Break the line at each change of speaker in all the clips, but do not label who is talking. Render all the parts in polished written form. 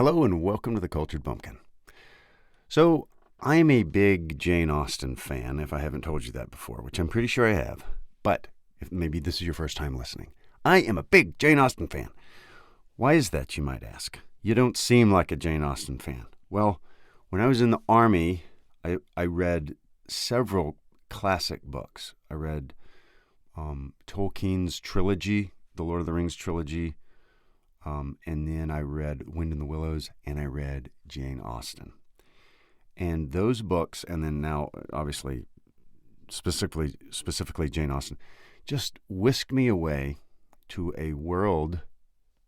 Hello and welcome to the Cultured Bumpkin. So, I am a big Jane Austen fan, if I haven't told you that before, which I'm pretty sure I have. But if maybe this is your first time listening. I am a big Jane Austen fan. Why is that, you might ask? You don't seem like a Jane Austen fan. Well, when I was in the Army, I read several classic books. I read Tolkien's trilogy, the Lord of the Rings trilogy, and then I read Wind in the Willows, and I read Jane Austen. And those books, and then now, obviously, specifically Jane Austen, just whisked me away to a world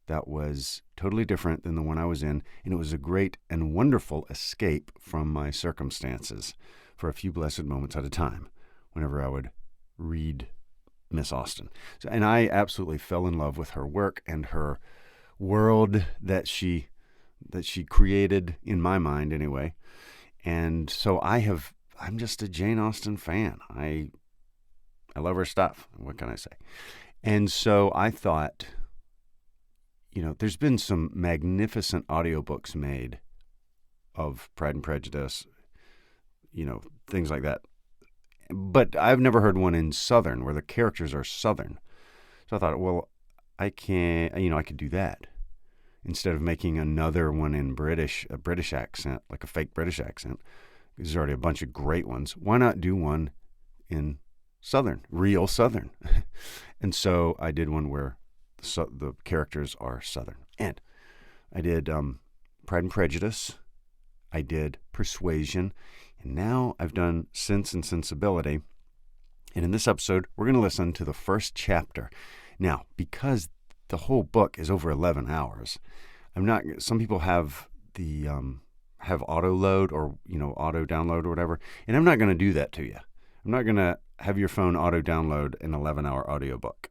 that was totally different than the one I was in, and it was a great and wonderful escape from my circumstances for a few blessed moments at a time whenever I would read Miss Austen. And I absolutely fell in love with her work and her world that she created, in my mind anyway. And so I'm just a Jane Austen fan. I love her stuff. What can I say? And so I thought, there's been some magnificent audiobooks made of Pride and Prejudice, things like that. But I've never heard one in Southern where the characters are Southern. So I thought, well, I could do that. Instead of making another one in a British accent, like a fake British accent, there's already a bunch of great ones. Why not do one in Southern, real Southern? And so I did one where the characters are Southern. And I did Pride and Prejudice. I did Persuasion. And now I've done Sense and Sensibility. And in this episode, we're going to listen to the first chapter. Now, because the whole book is over 11 hours. Some people have the, have auto load or, auto download or whatever. And I'm not going to do that to you. I'm not going to have your phone auto download an 11-hour audiobook.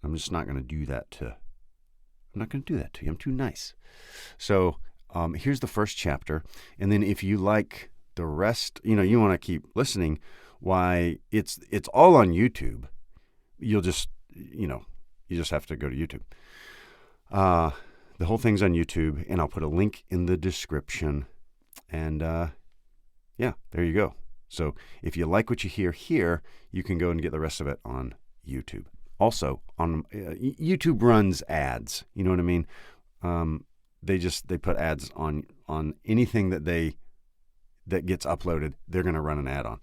I'm just not going to do that to you. I'm too nice. So, here's the first chapter. And then if you like the rest, you want to keep listening, why it's all on YouTube. You'll just, you just have to go to YouTube. The whole thing's on YouTube, and I'll put a link in the description. And there you go. So if you like what you hear here, you can go and get the rest of it on YouTube. Also, on YouTube runs ads. You know what I mean? They put ads on anything that gets uploaded. They're going to run an ad on.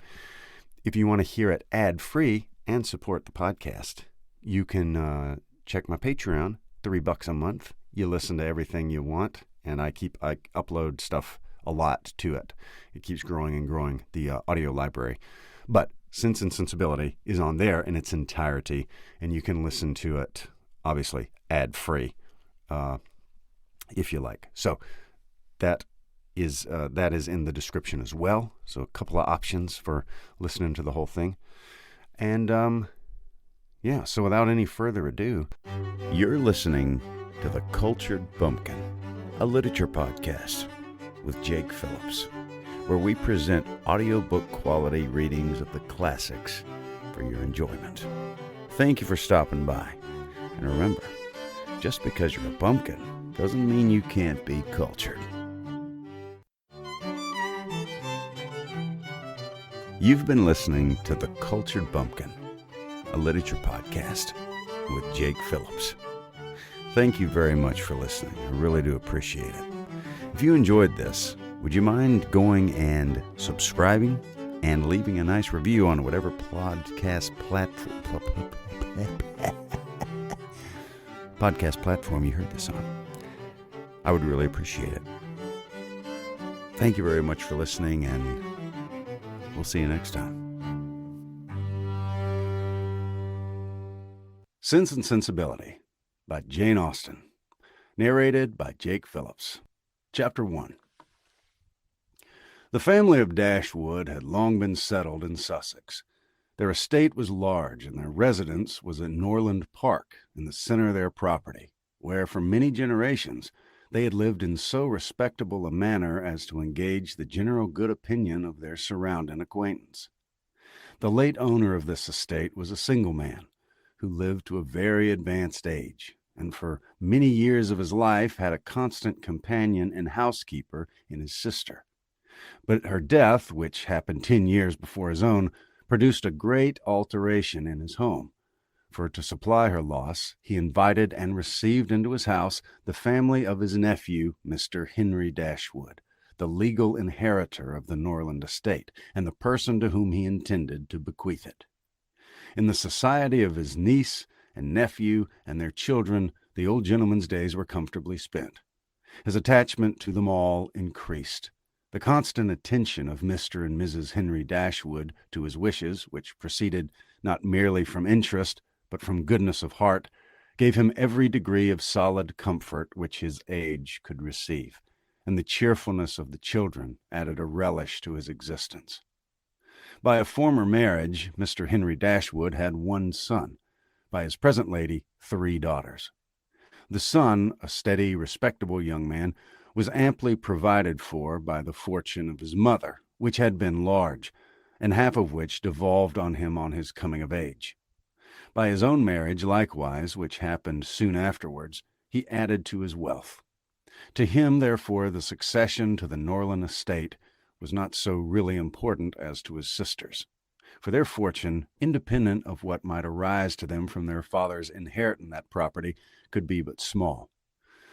If you want to hear it ad free and support the podcast, you can check my Patreon. $3 a month. You listen to everything you want, and I upload stuff a lot to it. It keeps growing and growing, the audio library. But Sense and Sensibility is on there in its entirety, and you can listen to it, obviously, ad-free, if you like. So that is in the description as well. So a couple of options for listening to the whole thing. And so without any further ado, you're listening to The Cultured Bumpkin, a literature podcast with Jake Phillips, where we present audiobook quality readings of the classics for your enjoyment. Thank you for stopping by. And remember, just because you're a bumpkin doesn't mean you can't be cultured. You've been listening to The Cultured Bumpkin, a literature podcast with Jake Phillips. Thank you very much for listening. I really do appreciate it. If you enjoyed this, would you mind going and subscribing and leaving a nice review on whatever podcast platform you heard this on? I would really appreciate it. Thank you very much for listening, and we'll see you next time. Sense and Sensibility by Jane Austen. Narrated by Jake Phillips. Chapter 1. The family of Dashwood had long been settled in Sussex. Their estate was large, and their residence was at Norland Park, in the center of their property, where for many generations they had lived in so respectable a manner as to engage the general good opinion of their surrounding acquaintance. The late owner of this estate was a single man, who lived to a very advanced age, and for many years of his life had a constant companion and housekeeper in his sister. But her death, which happened 10 years before his own, produced a great alteration in his home. For to supply her loss, he invited and received into his house the family of his nephew, Mr. Henry Dashwood, the legal inheritor of the Norland estate, and the person to whom he intended to bequeath it. In the society of his niece and nephew and their children, the old gentleman's days were comfortably spent. His attachment to them all increased. The constant attention of Mr. and Mrs. Henry Dashwood to his wishes, which proceeded not merely from interest, but from goodness of heart, gave him every degree of solid comfort which his age could receive, and the cheerfulness of the children added a relish to his existence. By a former marriage, Mr. Henry Dashwood had one son, by his present lady 3 daughters. The son, a steady, respectable young man, was amply provided for by the fortune of his mother, which had been large, and half of which devolved on him on his coming of age. By his own marriage, likewise, which happened soon afterwards, he added to his wealth. To him, therefore, the succession to the Norland estate was not so really important as to his sisters, for their fortune, independent of what might arise to them from their father's inheriting that property, could be but small.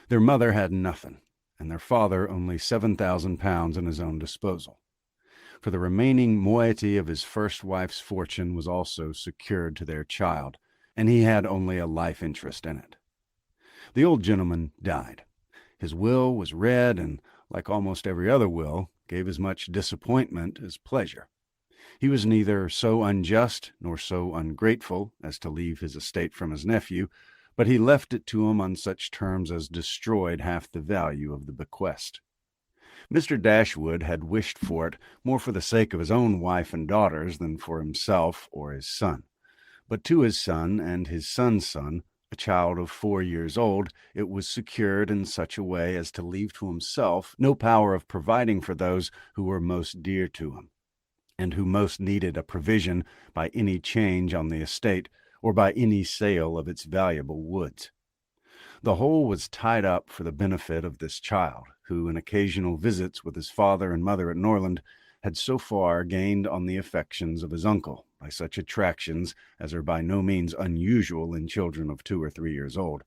Their mother had nothing, and their father only £7,000 in his own disposal. For the remaining moiety of his first wife's fortune was also secured to their child, and he had only a life interest in it. The old gentleman died. His will was read, and, like almost every other will, gave as much disappointment as pleasure. He was neither so unjust nor so ungrateful as to leave his estate from his nephew, but he left it to him on such terms as destroyed half the value of the bequest. Mr. Dashwood had wished for it more for the sake of his own wife and daughters than for himself or his son. But to his son and his son's son, a child of 4 years old, it was secured in such a way as to leave to himself no power of providing for those who were most dear to him, and who most needed a provision by any change on the estate or by any sale of its valuable woods. The whole was tied up for the benefit of this child, who, in occasional visits with his father and mother at Norland, had so far gained on the affections of his uncle by such attractions as are by no means unusual in children of 2 or 3 years old,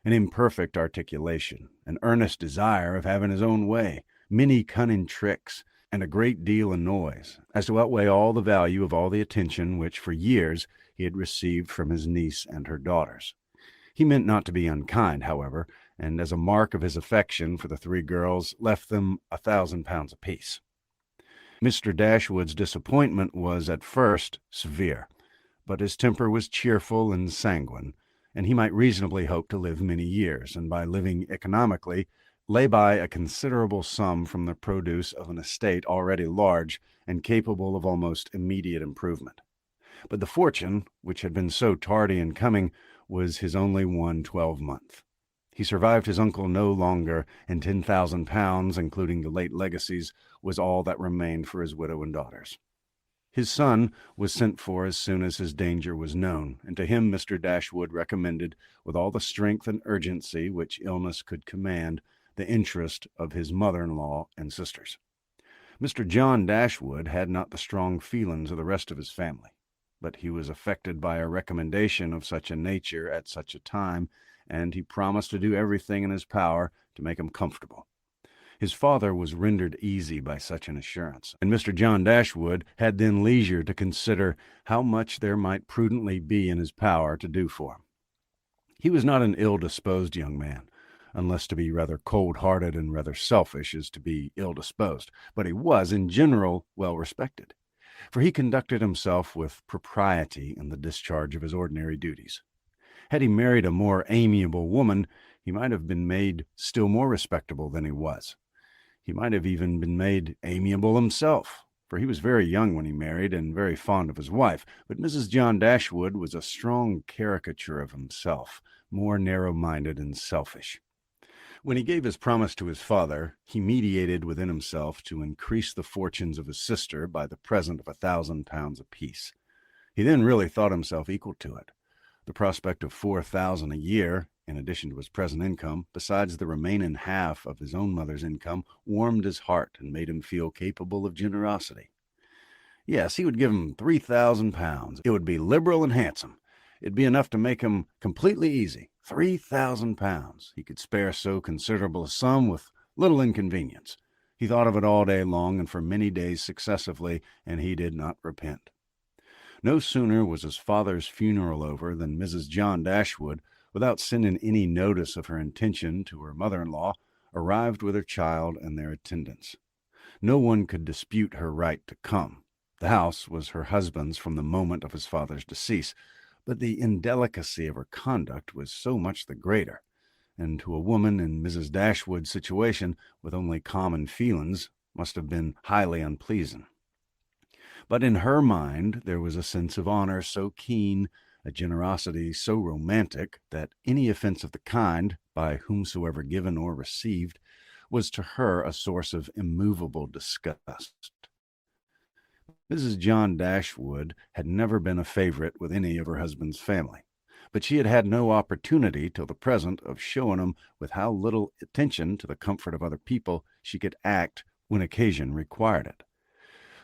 an imperfect articulation, an earnest desire of having his own way, many cunning tricks, and a great deal of noise, as to outweigh all the value of all the attention which for years he had received from his niece and her daughters. He meant not to be unkind, however, and as a mark of his affection for the 3 girls, left them £1,000 apiece. Mr. Dashwood's disappointment was at first severe, but his temper was cheerful and sanguine, and he might reasonably hope to live many years, and by living economically, lay by a considerable sum from the produce of an estate already large and capable of almost immediate improvement. But the fortune, which had been so tardy in coming, was his only one 12-month. He survived his uncle no longer, and £10,000, including the late legacies, was all that remained for his widow and daughters. His son was sent for as soon as his danger was known, and to him Mr. Dashwood recommended, with all the strength and urgency which illness could command, the interest of his mother-in-law and sisters. Mr. John Dashwood had not the strong feelings of the rest of his family, but he was affected by a recommendation of such a nature at such a time, and he promised to do everything in his power to make him comfortable. His father was rendered easy by such an assurance, and Mr. John Dashwood had then leisure to consider how much there might prudently be in his power to do for him. He was not an ill-disposed young man, unless to be rather cold-hearted and rather selfish is to be ill-disposed, but he was, in general, well-respected, for he conducted himself with propriety in the discharge of his ordinary duties. Had he married a more amiable woman, he might have been made still more respectable than he was. He might have even been made amiable himself, for he was very young when he married and very fond of his wife, but Mrs. John Dashwood was a strong caricature of himself, more narrow-minded and selfish. When he gave his promise to his father, he meditated within himself to increase the fortunes of his sister by the present of £1,000 apiece. He then really thought himself equal to it. The prospect of £4,000 a year, in addition to his present income, besides the remaining half of his own mother's income, warmed his heart and made him feel capable of generosity. Yes, he would give him £3,000. It would be liberal and handsome. It'd be enough to make him completely easy. £3,000. He could spare so considerable a sum with little inconvenience. He thought of it all day long and for many days successively, and he did not repent. No sooner was his father's funeral over than Mrs. John Dashwood, without sending any notice of her intention to her mother-in-law, arrived with her child and their attendants. No one could dispute her right to come. The house was her husband's from the moment of his father's decease, but the indelicacy of her conduct was so much the greater, and to a woman in Mrs. Dashwood's situation, with only common feelings, must have been highly unpleasing. But in her mind there was a sense of honor so keen, a generosity so romantic, that any offense of the kind, by whomsoever given or received, was to her a source of immovable disgust. Mrs. John Dashwood had never been a favorite with any of her husband's family, but she had had no opportunity till the present of showing them with how little attention to the comfort of other people she could act when occasion required it.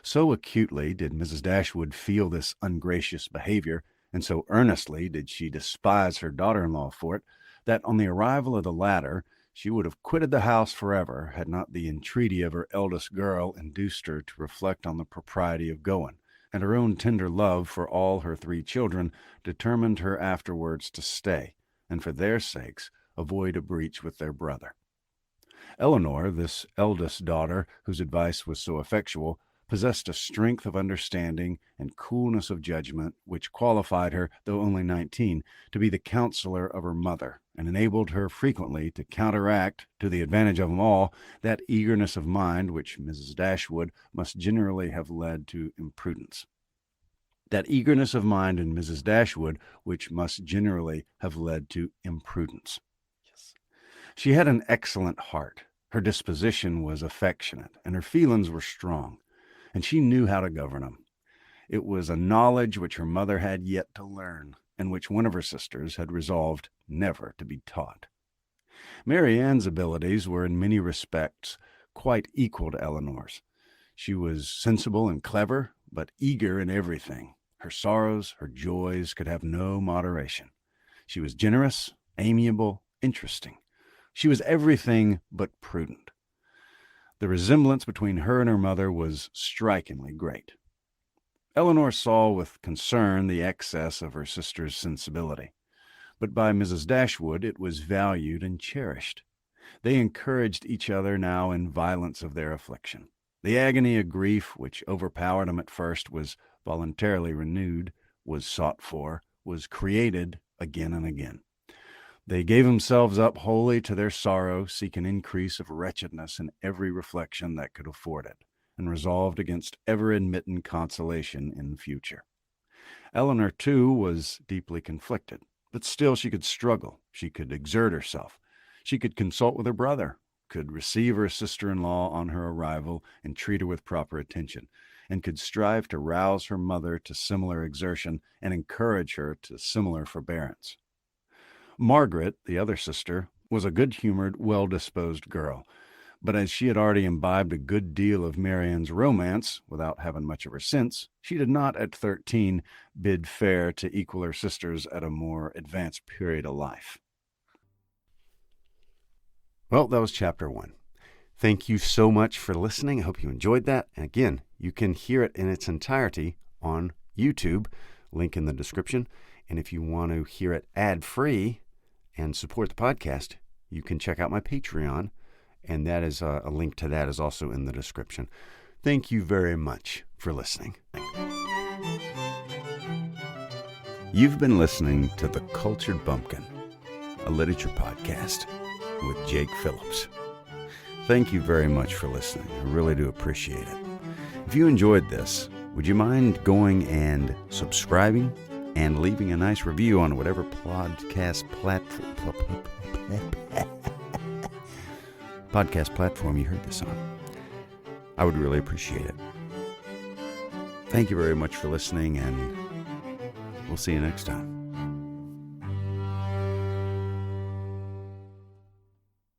So acutely did Mrs. Dashwood feel this ungracious behavior, and so earnestly did she despise her daughter-in-law for it, that on the arrival of the latter she would have quitted the house forever had not the entreaty of her eldest girl induced her to reflect on the propriety of going, and her own tender love for all her 3 children determined her afterwards to stay, and for their sakes avoid a breach with their brother. Eleanor, this eldest daughter, whose advice was so effectual, possessed a strength of understanding and coolness of judgment which qualified her, though only 19, to be the counselor of her mother, and enabled her frequently to counteract, to the advantage of them all, that eagerness of mind which Mrs. Dashwood must generally have led to imprudence. That eagerness of mind in Mrs. Dashwood which must generally have led to imprudence. Yes. She had an excellent heart. Her disposition was affectionate, and her feelings were strong, and she knew how to govern them. It was a knowledge which her mother had yet to learn, and which one of her sisters had resolved never to be taught. Mary Ann's abilities were in many respects quite equal to Eleanor's. She was sensible and clever, but eager in everything. Her sorrows, her joys could have no moderation. She was generous, amiable, interesting. She was everything but prudent. The resemblance between her and her mother was strikingly great. Eleanor saw with concern the excess of her sister's sensibility, but by Mrs. Dashwood it was valued and cherished. They encouraged each other now in violence of their affliction. The agony of grief which overpowered them at first was voluntarily renewed, was sought for, was created again and again. They gave themselves up wholly to their sorrow, seeking increase of wretchedness in every reflection that could afford it, and resolved against ever-admitting consolation in future. Eleanor, too, was deeply conflicted, but still she could struggle, she could exert herself, she could consult with her brother, could receive her sister-in-law on her arrival and treat her with proper attention, and could strive to rouse her mother to similar exertion and encourage her to similar forbearance. Margaret, the other sister, was a good-humored, well-disposed girl, but as she had already imbibed a good deal of Mary Ann's romance, without having much of her sense, she did not at 13 bid fair to equal her sisters at a more advanced period of life. Well, that was Chapter 1. Thank you so much for listening. I hope you enjoyed that. And again, you can hear it in its entirety on YouTube, link in the description. And if you want to hear it ad-free and support the podcast, you can check out my Patreon, and that is a link to that is also in the description. Thank you very much for listening. You've been listening to The Cultured Bumpkin, a literature podcast with Jake Phillips. Thank you very much for listening. I really do appreciate it. If you enjoyed this, would you mind going and subscribing and leaving a nice review on whatever podcast platform you heard this on? I would really appreciate it. Thank you very much for listening, and we'll see you next time.